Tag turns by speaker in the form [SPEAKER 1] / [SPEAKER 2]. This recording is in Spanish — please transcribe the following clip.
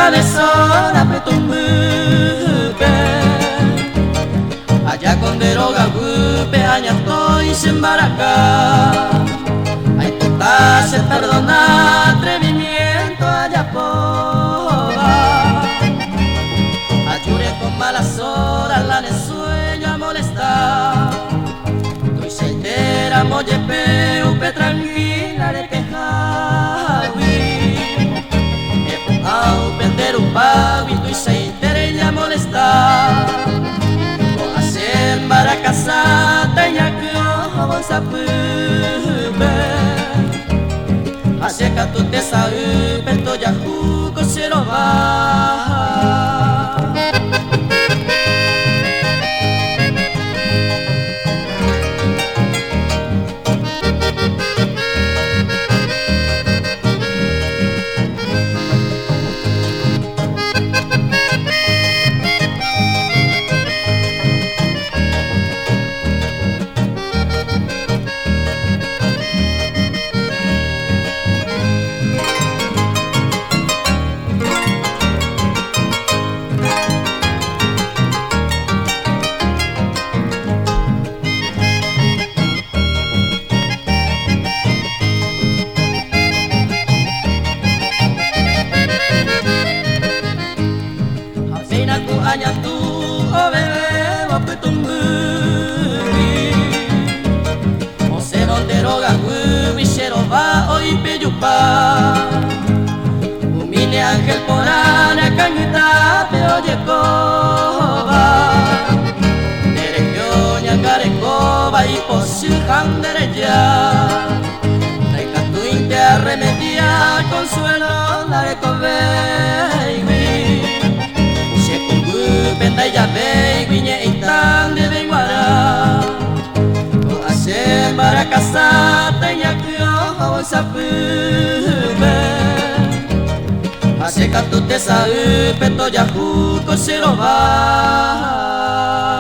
[SPEAKER 1] la deshora petumbupe allá con deroga gupe aña estoy sin baracá ay puta se perdona atrevimiento allá poba ayure con malas horas la de sueño a molestar estoy soltera molle peupe tranquila de tejawi vender un pago y tu seitera a molestar con hacer para casata y a que vamos a así que tú te sabes pero ya jugo se lo va aña tu o bebé o petumburi o se donde roga gubi xero va o ipeyupa umine ángel porana cañita peo yekoba dereñoña carecoba y posijan derecha taika tu inte arremedia consuelo la de baby Benda ya baby nye itang de benguara Ko ase para casata ya kyo hawa sapube Ase ka tu te sa peto ya hu ko se lo va